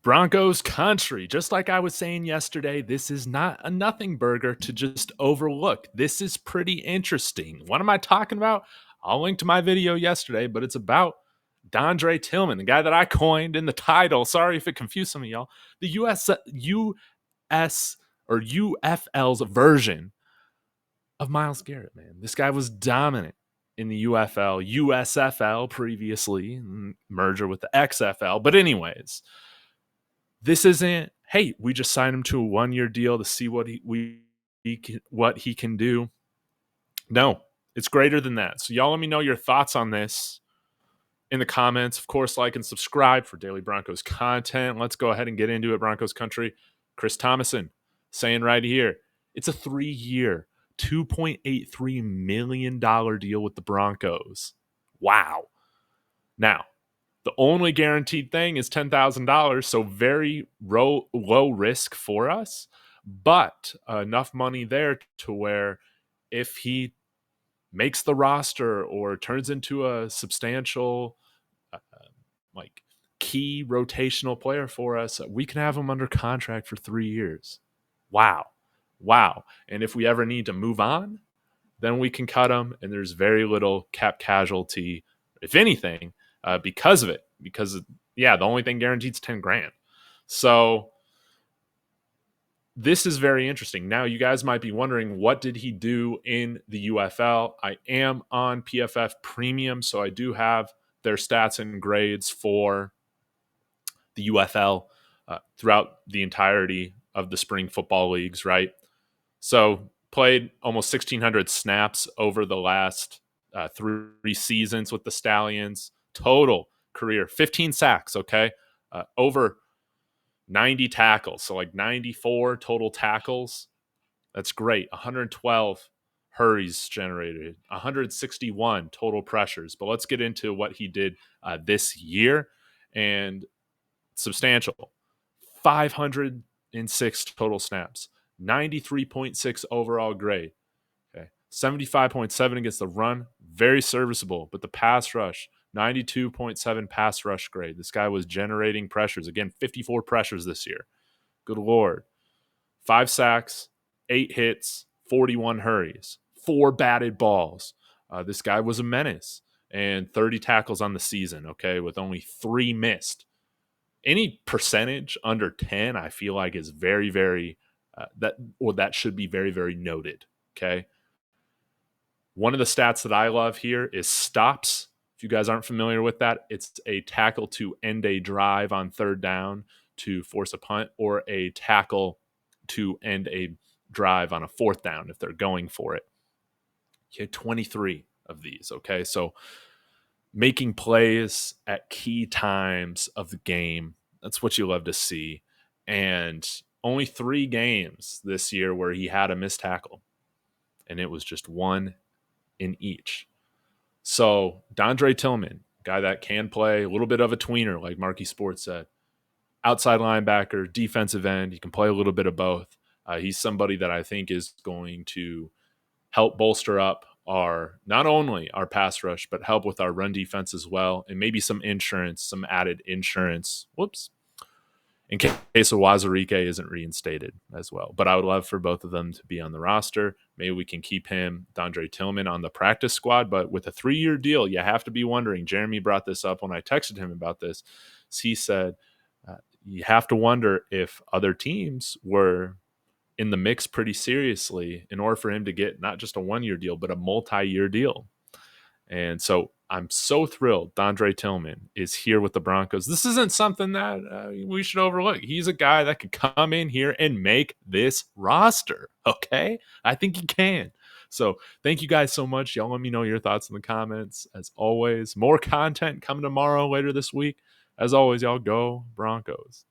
Broncos country. Just like I was saying yesterday, this is not a nothing burger to just overlook. This is pretty interesting. What am I talking about? I'll link to my video yesterday, but it's about Dondrea Tillman, the guy that I coined in the title. Sorry if it confused some of y'all. The US or UFL's version of Myles Garrett, man. This guy was dominant in the UFL, USFL previously, merger with the XFL. But anyways, this isn't, hey, we just signed him to a 1-year deal to see what he can do. No, it's greater than that. So y'all let me know your thoughts on this in the comments. Of course, like and subscribe for daily Broncos content. Let's go ahead and get into it, Broncos country. Chris Thomason saying right here, it's a 3-year, $2.83 million deal with the Broncos. Wow. Now, the only guaranteed thing is $10,000, so very low risk for us, but enough money there to where if he makes the roster or turns into a substantial key rotational player for us, we can have him under contract for 3 years. Wow. And if we ever need to move on, then we can cut him, and there's very little cap casualty, if anything, because of it. Because, the only thing guaranteed is $10,000. So this is very interesting. Now, you guys might be wondering, what did he do in the UFL? I am on PFF Premium, so I do have their stats and grades for the UFL throughout the entirety of the spring football leagues, right? So played almost 1,600 snaps over the last 3 seasons with the Stallions. Total career, 15 sacks, okay? Over 90 tackles, so like 94 total tackles. That's great. 112 hurries generated, 161 total pressures. But let's get into what he did this year. And substantial. 506 total snaps, 93.6 overall grade. Okay. 75.7 against the run, very serviceable. But the pass rush, 92.7 pass rush grade. This guy was generating pressures. Again, 54 pressures this year. Good Lord. 5 sacks, 8 hits, 41 hurries, 4 batted balls. This guy was a menace. And 30 tackles on the season, okay, with only 3 missed. Any percentage under 10, I feel like is very, very, that should be very, very noted, okay? One of the stats that I love here is stops. If you guys aren't familiar with that, it's a tackle to end a drive on 3rd down to force a punt, or a tackle to end a drive on a 4th down if they're going for it. He had 23 of these, okay? So making plays at key times of the game, that's what you love to see. And only 3 games this year where he had a missed tackle, and it was just 1 in each. So Dondrea Tillman, guy that can play a little bit of a tweener, like Marquee Sports said. Outside linebacker, defensive end, he can play a little bit of both. He's somebody that I think is going to help bolster up not only our pass rush, but help with our run defense as well, and maybe some added insurance. In case Wazirike isn't reinstated as well. But I would love for both of them to be on the roster. Maybe we can keep Dondrea Tillman, on the practice squad. But with a 3-year deal, you have to be wondering. Jeremy brought this up when I texted him about this. He said, you have to wonder if other teams were in the mix pretty seriously in order for him to get not just a 1-year deal, but a multi-year deal. And so I'm so thrilled Dondrea Tillman is here with the Broncos. This isn't something that we should overlook. He's a guy that could come in here and make this roster, okay? I think he can. So thank you guys so much. Y'all let me know your thoughts in the comments. As always, more content coming tomorrow, later this week. As always, y'all, go Broncos.